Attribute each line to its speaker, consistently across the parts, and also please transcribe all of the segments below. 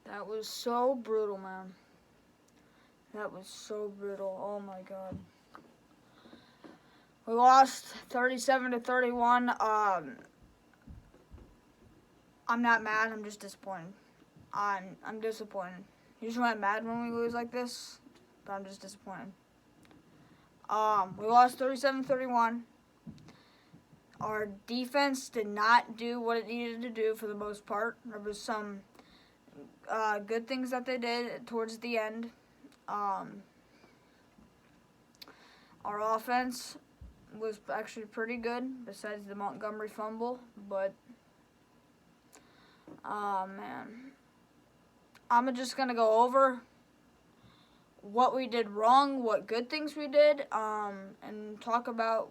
Speaker 1: That was so brutal, man. That was so brutal. Oh my God. We lost 37-31. I'm not mad. I'm just disappointed. I'm disappointed. Usually I'm mad when we lose like this, but I'm just disappointed. We lost 37-31. Our defense did not do what it needed to do for the most part. There was some good things that they did towards the end. Our offense was actually pretty good, besides the Montgomery fumble. But, man, I'm just going to go over what we did wrong, what good things we did, and talk about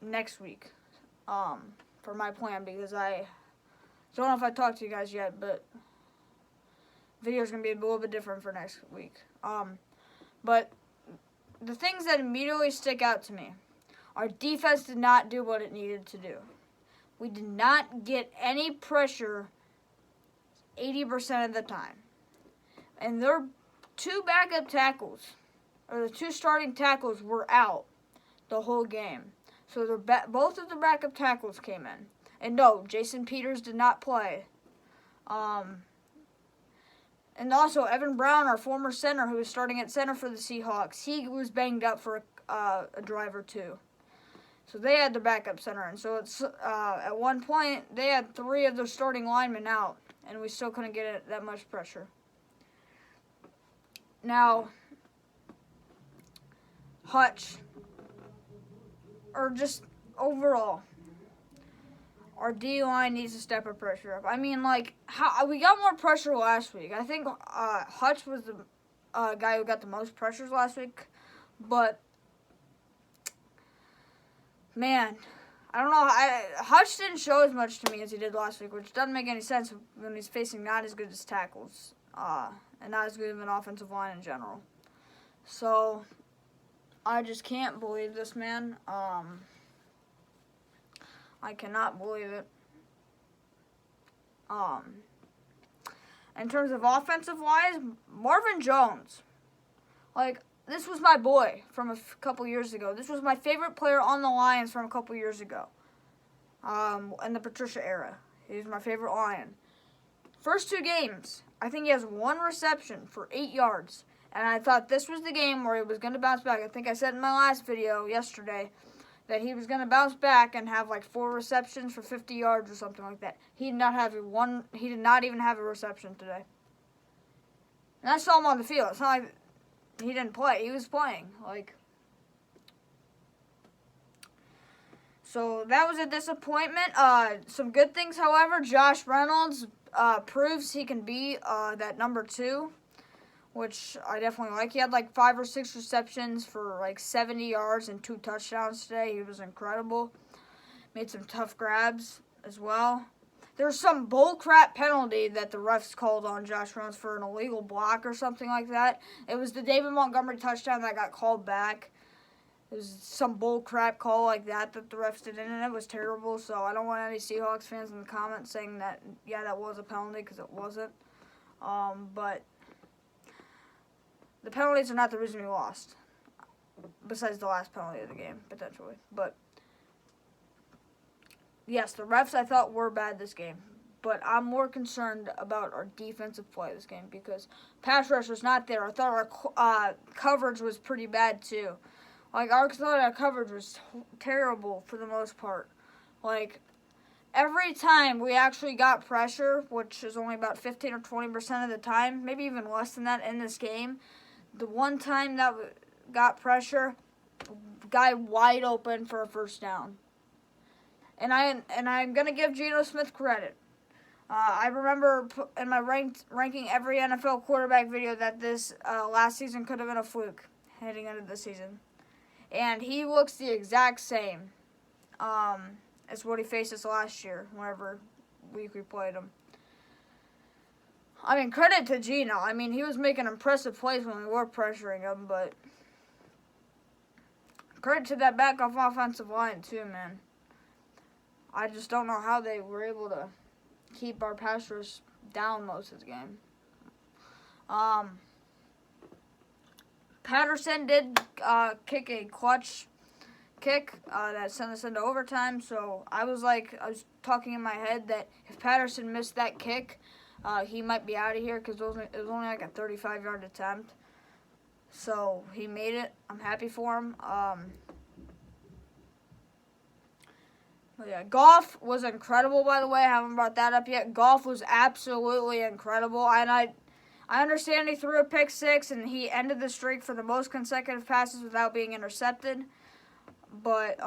Speaker 1: next week for my plan, because I don't know if I talked to you guys yet, but video is going to be a little bit different for next week. But the things that immediately stick out to me: our defense did not do what it needed to do. We did not get any pressure 80% of the time. And their two backup tackles, or the two starting tackles, were out the whole game. So both of the backup tackles came in. And no, Jason Peters did not play. And also, Evan Brown, our former center, who was starting at center for the Seahawks, he was banged up for a drive or two. So they had the backup center. And so it's at one point, they had three of their starting linemen out, and we still couldn't get it that much pressure. Now, Hutch, or just overall, our D-line needs to step up pressure up. I mean, like, we got more pressure last week. I think Hutch was the guy who got the most pressures last week. But, man, I don't know. Hutch didn't show as much to me as he did last week, which doesn't make any sense when he's facing not as good as tackles and not as good of an offensive line in general. So, I just can't believe this, man. I cannot believe it. In terms of offensive-wise, Marvin Jones. Like, this was my boy from a couple years ago. This was my favorite player on the Lions from a couple years ago. In the Patricia era. He was my favorite Lion. First two games, I think he has one reception for 8 yards. And I thought this was the game where he was going to bounce back. I think I said in my last video yesterday that he was going to bounce back and have like 4 receptions for 50 yards or something like that. He did not even have a reception today. And I saw him on the field. It's not like he didn't play. He was playing. So that was a disappointment. Some good things, however. Josh Reynolds proves he can be that number 2, which I definitely like. He had like 5 or 6 receptions for like 70 yards and 2 touchdowns today. He was incredible. Made some tough grabs as well. There's some bullcrap penalty that the refs called on Josh Reynolds for an illegal block or something like that. It was the David Montgomery touchdown that got called back. It was some bullcrap call like that the refs did, and it was terrible. So I don't want any Seahawks fans in the comments saying that, yeah, that was a penalty, because it wasn't. But the penalties are not the reason we lost, besides the last penalty of the game, potentially. But, yes, the refs I thought were bad this game. But I'm more concerned about our defensive play this game, because pass rush was not there. I thought our coverage was pretty bad, too. Like, I thought our coverage was terrible for the most part. Like, every time we actually got pressure, which is only about 15 or 20% of the time, maybe even less than that in this game, the one time that we got pressure, guy wide open for a first down. And I'm going to give Geno Smith credit. I remember in my ranking every NFL quarterback video that this last season could have been a fluke heading into this season. And he looks the exact same as what he faced us last year, whenever week we played him. I mean, credit to Geno. I mean, he was making impressive plays when we were pressuring him, but credit to that backup offensive line, too, man. I just don't know how they were able to keep our pass rush down most of the game. Patterson did kick a clutch kick that sent us into overtime. So I was talking in my head that if Patterson missed that kick, he might be out of here because it was only like a 35-yard attempt. So he made it. I'm happy for him. Yeah, Goff was incredible, by the way. I haven't brought that up yet. Goff was absolutely incredible. And I understand he threw a pick six and he ended the streak for the most consecutive passes without being intercepted. But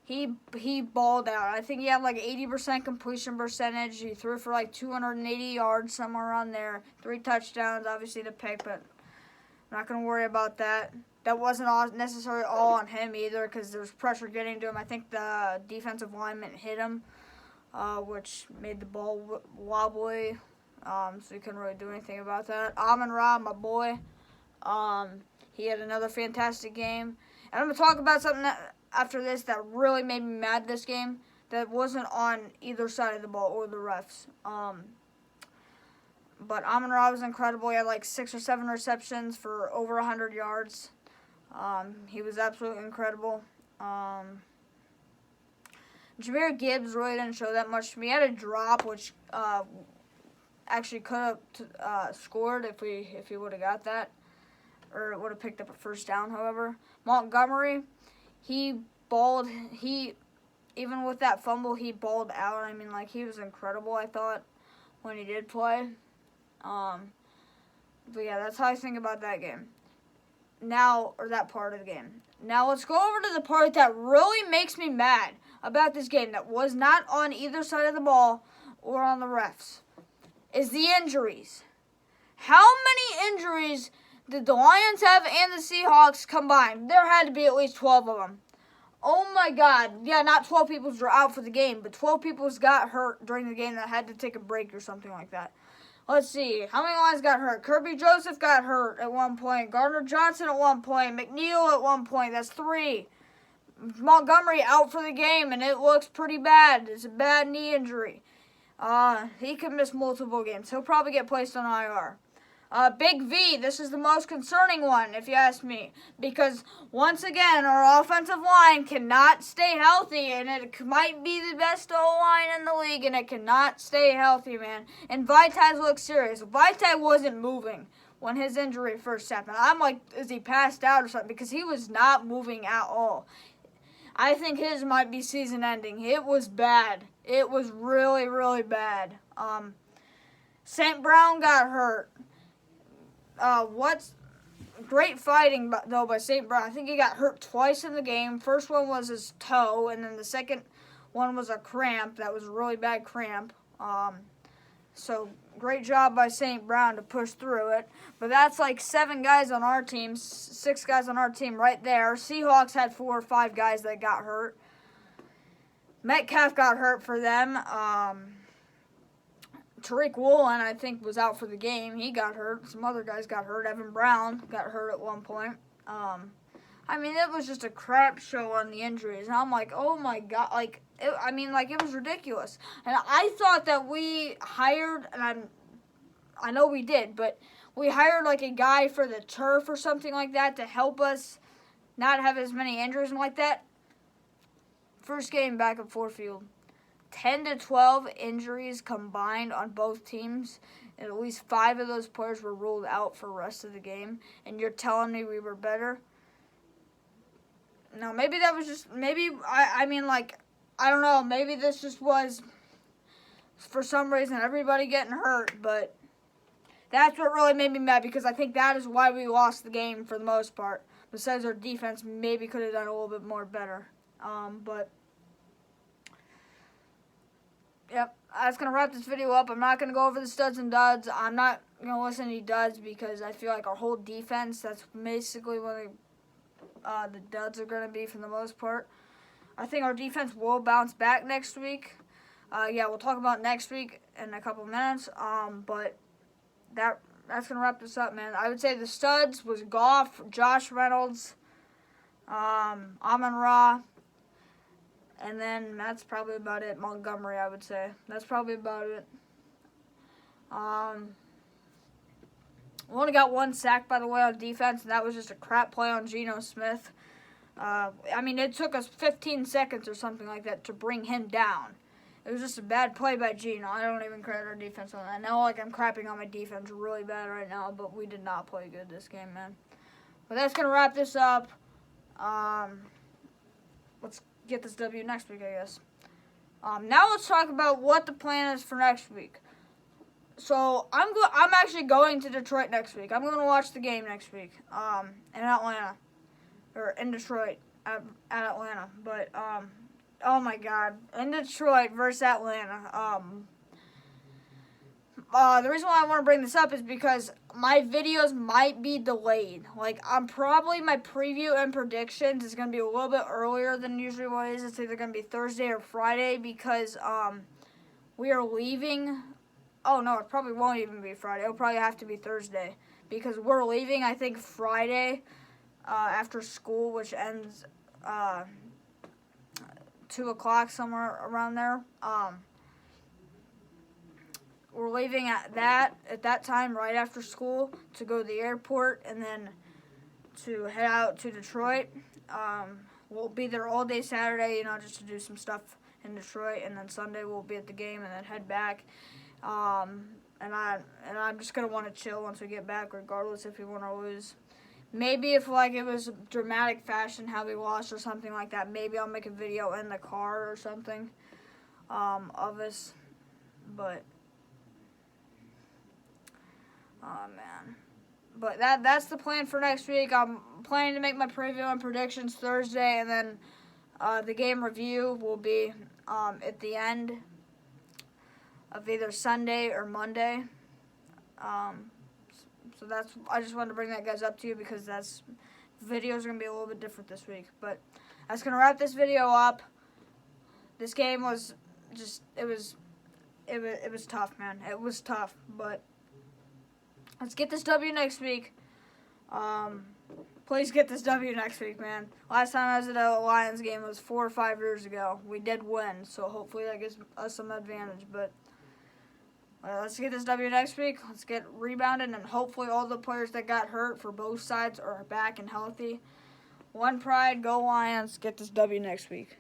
Speaker 1: he balled out. I think he had like 80% completion percentage. He threw for like 280 yards, somewhere around there. 3 touchdowns, obviously the pick, but I'm not going to worry about that. That wasn't necessarily all on him either because there was pressure getting to him. I think the defensive lineman hit him, which made the ball wobbly, so he couldn't really do anything about that. Amon-Ra, my boy, he had another fantastic game. And I'm going to talk about something after this that really made me mad this game that wasn't on either side of the ball or the refs. But Amon-Ra was incredible. He had like 6 or 7 receptions for over 100 yards. He was absolutely incredible. Jahmyr Gibbs really didn't show that much to me. He had a drop, which actually could have scored if he would have got that, or it would have picked up a first down. However, Montgomery, he balled. Even with that fumble, he balled out. I mean, like, he was incredible, I thought, when he did play. But yeah, that's how I think about that game. Now, or that part of the game. Now let's go over to the part that really makes me mad about this game that was not on either side of the ball or on the refs. Is the injuries. How many injuries did the Lions have and the Seahawks combined? There had to be at least 12 of them. Oh my God. Yeah, not 12 people were out for the game, but 12 people got hurt during the game that had to take a break or something like that. Let's see. How many Lions got hurt? Kirby Joseph got hurt at one point. Gardner Johnson at one point. McNeil at one point. That's 3. Montgomery out for the game, and it looks pretty bad. It's a bad knee injury. He could miss multiple games. He'll probably get placed on IR. Big V, this is the most concerning one, if you ask me. Because, once again, our offensive line cannot stay healthy, and it might be the best O-line in the league, and it cannot stay healthy, man. And Vitae looks serious. Vitae wasn't moving when his injury first happened. I'm like, is he passed out or something? Because he was not moving at all. I think his might be season-ending. It was bad. It was really, really bad. St. Brown got hurt. What's great fighting, though, by St. Brown. I think he got hurt twice in the game. First one was his toe, and then the second one was a cramp. That was a really bad cramp. So great job by St. Brown to push through it. But that's like 7 guys on our team, 6 guys on our team right there. Seahawks had 4 or 5 guys that got hurt. Metcalf got hurt for them. Tariq Woolen, I think, was out for the game. He got hurt. Some other guys got hurt. Evan Brown got hurt at one point. I mean, it was just a crap show on the injuries. And I'm like, oh, my God. It was ridiculous. And I thought that we hired, and I know we did, but we hired, like, a guy for the turf or something like that to help us not have as many injuries and like that. First game back at Ford Field. 10 to 12 injuries combined on both teams, and at least 5 of those players were ruled out for the rest of the game, and you're telling me we were better? No, maybe that was just, I don't know, maybe this just was, for some reason, everybody getting hurt, but that's what really made me mad, because I think that is why we lost the game for the most part, besides our defense maybe could have done a little bit more better, but... Yep, that's going to wrap this video up. I'm not going to go over the studs and duds. I'm not going to listen to any duds because I feel like our whole defense, that's basically what the duds are going to be for the most part. I think our defense will bounce back next week. We'll talk about next week in a couple minutes. But that's going to wrap this up, man. I would say the studs was Goff, Josh Reynolds, Amon-Ra. And then that's probably about it. Montgomery, I would say. That's probably about it. We only got 1 sack, by the way, on defense, and that was just a crap play on Geno Smith. I mean, it took us 15 seconds or something like that to bring him down. It was just a bad play by Geno. I don't even credit our defense on that. I know, like, I'm crapping on my defense really bad right now, but we did not play good this game, man. But that's going to wrap this up. Let's get this W next week, I guess. Now let's talk about what the plan is for next week. So I'm actually going to Detroit next week. I'm going to watch the game next week in Atlanta. Or in Detroit at Atlanta. But, oh my God. In Detroit versus Atlanta. The reason why I want to bring this up is because my videos might be delayed. Like, my preview and predictions is going to be a little bit earlier than usually what it is. It's either going to be Thursday or Friday because we are leaving. Oh, no, it probably won't even be Friday. It'll probably have to be Thursday because we're leaving, I think, Friday after school, which ends 2 o'clock, somewhere around there. We're leaving at that time right after school to go to the airport and then to head out to Detroit. We'll be there all day Saturday, just to do some stuff in Detroit, and then Sunday we'll be at the game and then head back. And I'm just gonna want to chill once we get back, regardless if we win or lose. Maybe if it was dramatic fashion how we lost or something like that, maybe I'll make a video in the car or something of us. But oh man. But that's the plan for next week. I'm planning to make my preview and predictions Thursday, and then the game review will be at the end of either Sunday or Monday. So I just wanted to bring that guys up to you because videos are gonna be a little bit different this week. But that's gonna wrap this video up. This game was it was tough, man. It was tough, but let's get this W next week. Please get this W next week, man. Last time I was at a Lions game was 4 or 5 years ago. We did win, so hopefully that gives us some advantage. But let's get this W next week. Let's get rebounded, and hopefully all the players that got hurt for both sides are back and healthy. One pride, go Lions. Get this W next week.